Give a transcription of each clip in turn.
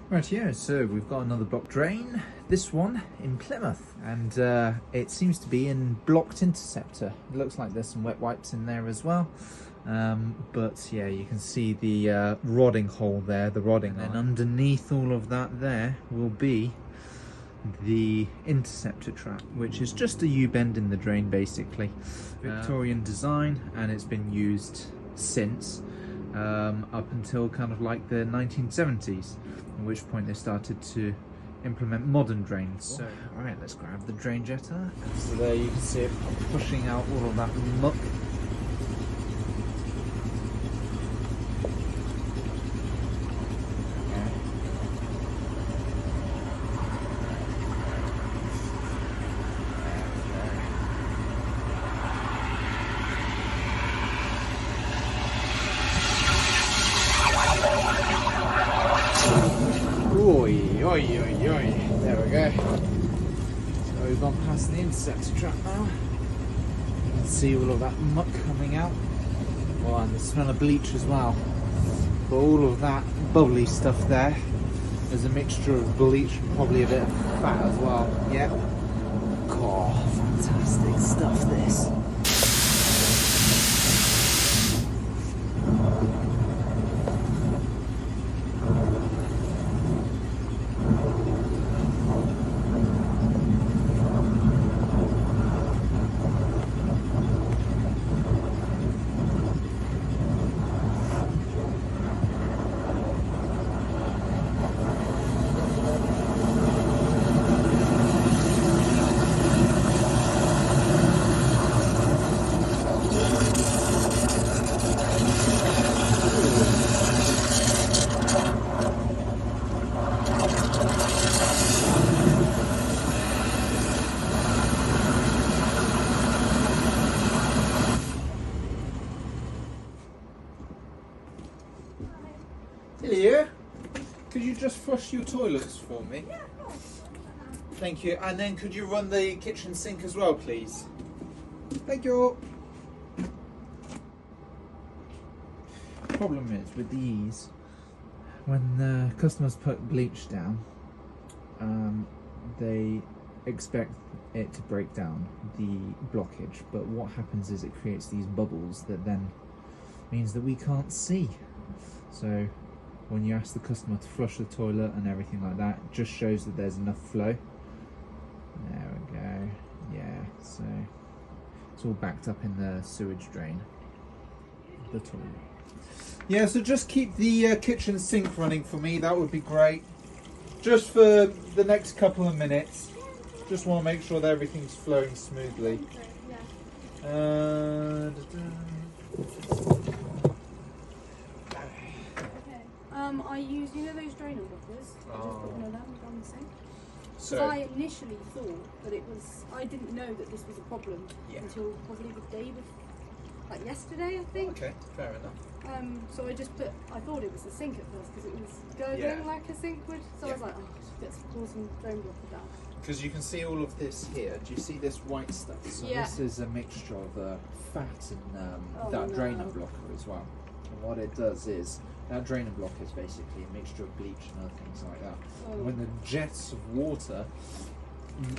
Right, yeah, so we've got another block drain, this one in Plymouth, and it seems to be in blocked interceptor. It looks like there's some wet wipes in there as well, but yeah, you can see the rodding hole there, the rodding line. And underneath all of that there will be the interceptor trap, which is just a U-bend in the drain basically. Victorian design, and it's been used since. Up until kind of like the 1970s, at which point they started to implement modern drains. So, alright, let's grab the drain jetter. So there you can see it pushing out all of that muck. Oi, there we go. So we've gone past the interceptor trap now. You can see all of that muck coming out. Oh, and the smell of bleach as well. But all of that bubbly stuff there is a mixture of bleach and probably a bit of fat as well. Yep. Oh, fantastic stuff this. Hello, could you just flush your toilets for me? Yeah, of course. Thank you, and then could you run the kitchen sink as well, please? Thank you. Problem is with these, when customers put bleach down, they expect it to break down the blockage, but what happens is it creates these bubbles that then means that we can't see. So when you ask the customer to flush the toilet and everything like that, it just shows that there's enough flow. There we go. Yeah, so it's all backed up in the sewage drain, the toilet. Yeah, so just keep the kitchen sink running for me, that would be great. Just for the next couple of minutes. Just want to make sure that everything's flowing smoothly. I use, you know those drain unblockers? I just put one of them down the sink. So Because I initially thought that it was, I didn't know that this was a problem until probably the day before, like yesterday I think. Okay, fair enough. So I just put, I thought it was a sink at first because it was gurgling like a sink would. So I was like, oh, let's pour some drain blocker down. Because you can see all of this here. Do you see this white stuff? So this is a mixture of fat and that drain unblocker as well. And what it does is, that drain unblocker is basically a mixture of bleach and other things like that. And when the jets of water,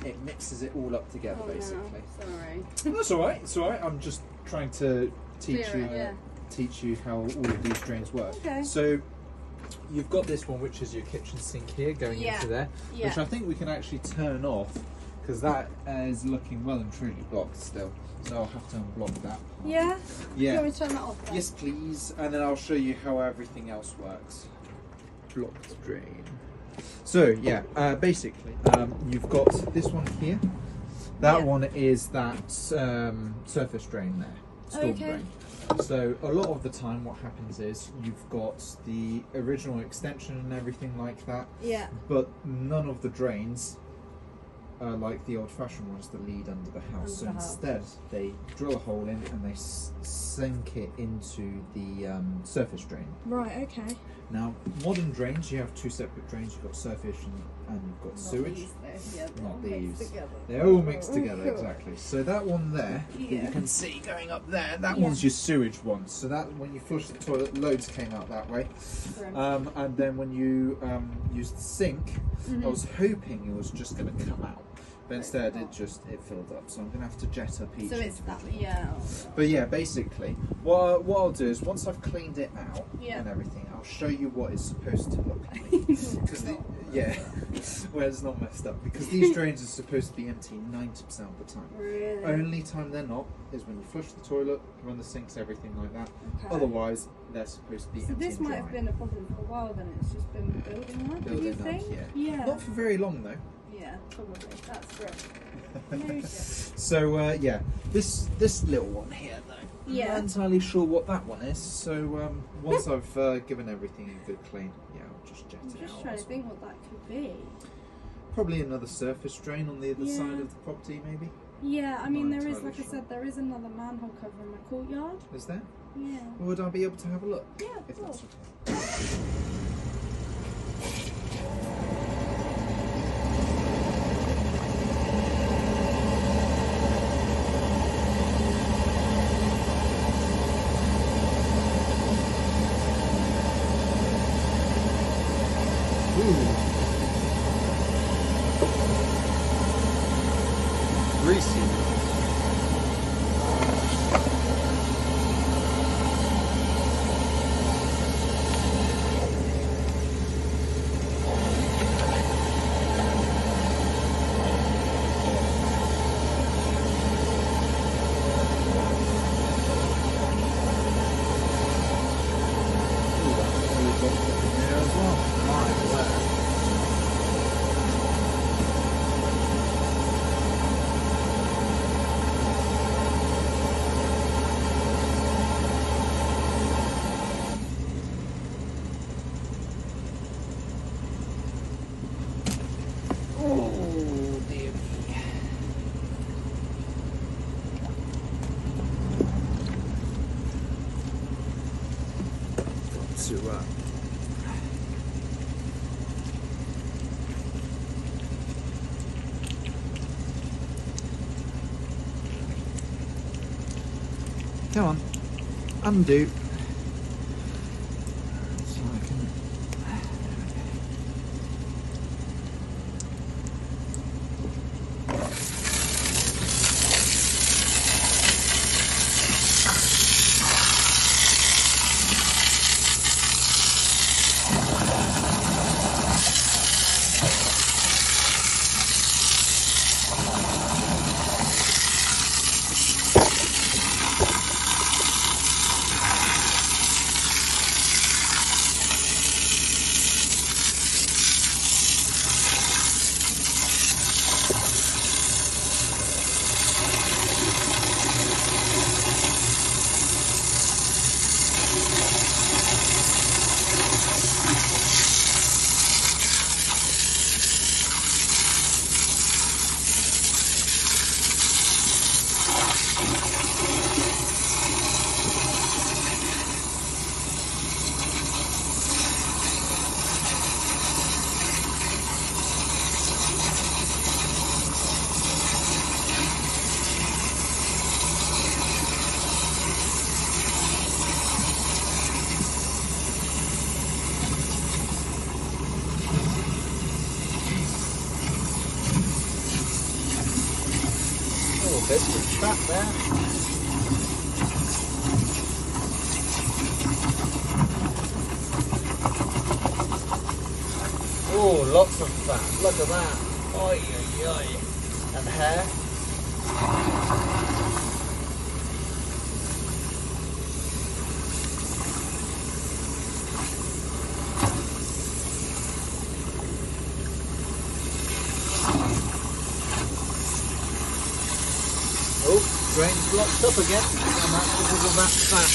it mixes it all up together basically. No, sorry. That's alright, it's alright. I'm just trying to teach you how all of these drains work. Okay. So you've got this one, which is your kitchen sink here going into there, which I think we can actually turn off because that is looking well and truly blocked still. So I'll have to unblock that. Yeah? Yeah. Do you want me to turn that off then? Yes, please. And then I'll show you how everything else works. Blocked drain. So yeah, basically, you've got this one here. That one is that surface drain there, storm drain. So a lot of the time what happens is you've got the original extension and everything like that, but none of the drains are like the old-fashioned ones that lead under the house. So instead they drill a hole in and they sink it into the surface drain. Right, okay. Now, modern drains, you have two separate drains. You've got surface and you've got sewage. Not these. They're all mixed together, exactly. So that one there, that you can see going up there, that one's your sewage one. So that when you flush the toilet, loads came out that way. And then when you use the sink, I was hoping it was just going to come out. But instead it filled up, so I'm going to have to jet up each. So it's that, But yeah, basically, what I'll do is once I've cleaned it out and everything, I'll show you what it's supposed to look like. Because where it's not messed up. Because these drains are supposed to be empty 90% of the time. Really? Only time they're not is when you flush the toilet, run the sinks, everything like that. Okay. Otherwise, they're supposed to be empty. So this might have been a problem for a while then, it's just been building up, do you think? Yeah. Not for very long though. Yeah, probably. That's great. So yeah, this little one here though. I'm not entirely sure what that one is. So once I've given everything a good clean, I'll just jet it out. I'm just trying to think what that could be. Probably another surface drain on the other side of the property, maybe. Yeah, I mean there is, like I said, there is another manhole cover in my courtyard. Is there? Yeah. Would I be able to have a look? Yeah, if of course. That's okay. Greasy. Come on, undo. So I can. There's the trap there. Oh, lots of fat. Look at that. Oi, oi, oi. And hair. Drain's blocked up again, and that's because of that fat.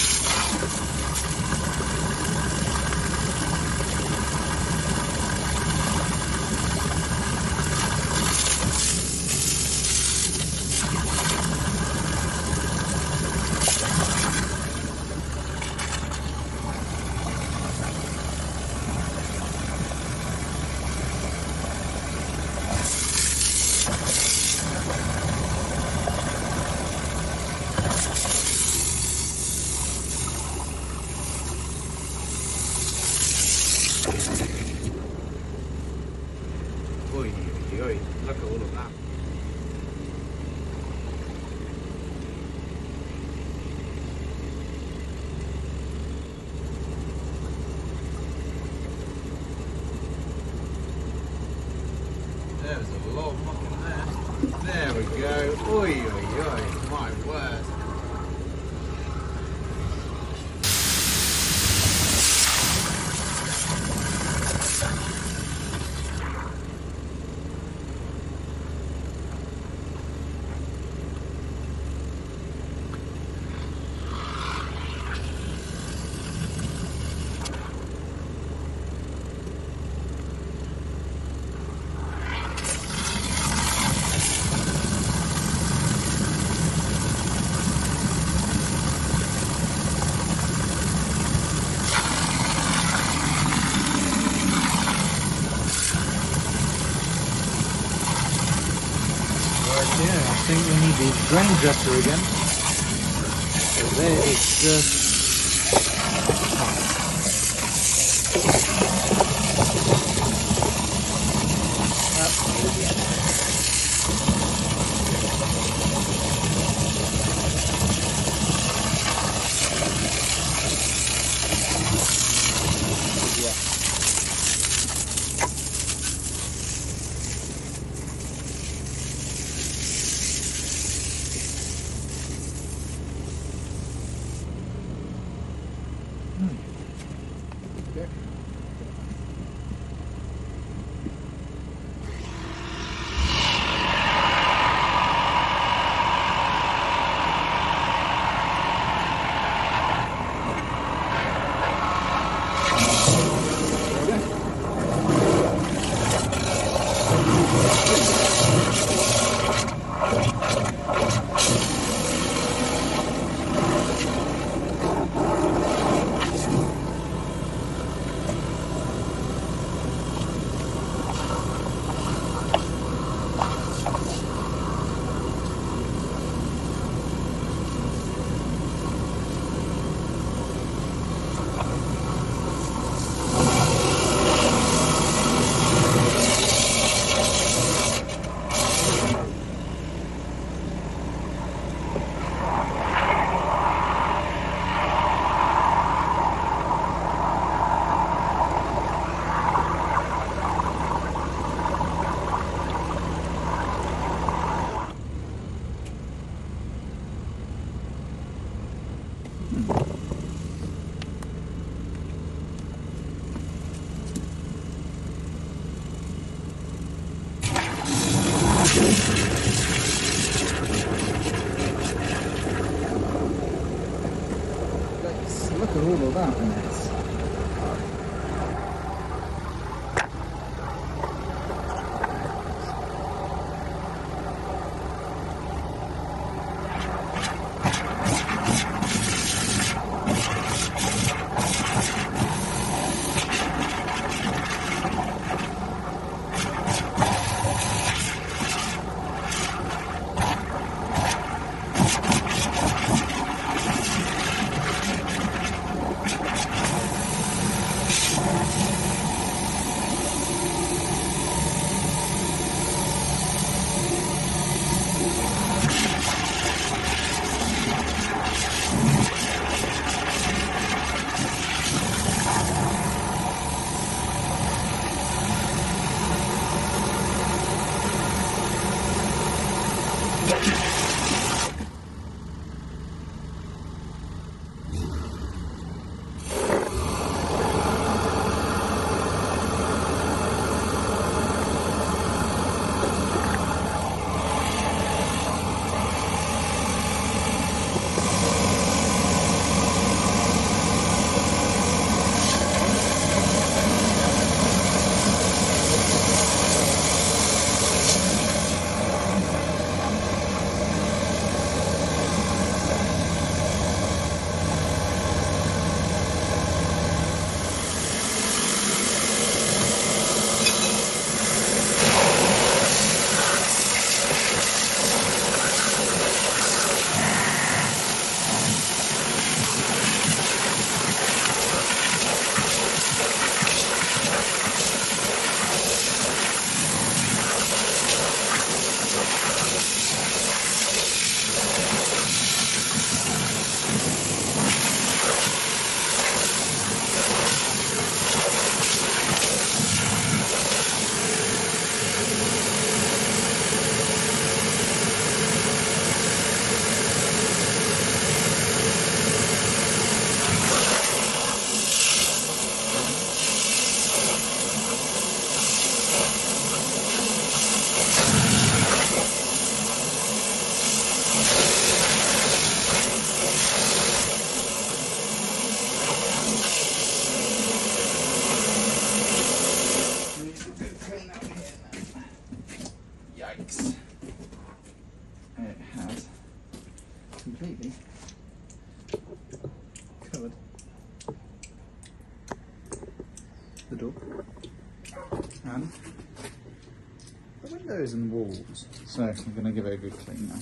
Oi, oi, oi. Look at all of that. There's a lot of muck in there. There we go. Oi, oi, oi. My word. Yeah, I think we need the drain dresser again. So there it's just... the windows and the walls. So I'm going to give it a good clean now.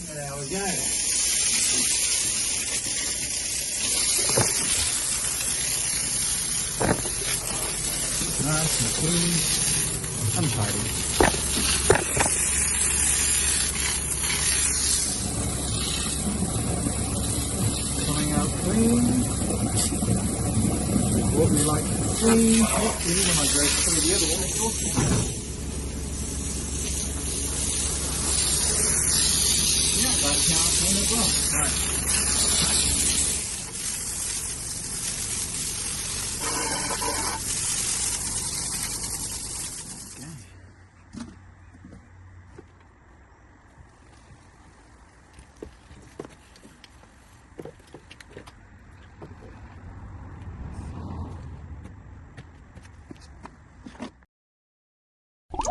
There we go. Nice and clean and tidy. Coming out clean. What we like to see. Hopefully when I go through the other one, of course. That's now clean as well. Right.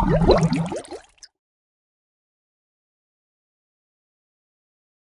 Okay.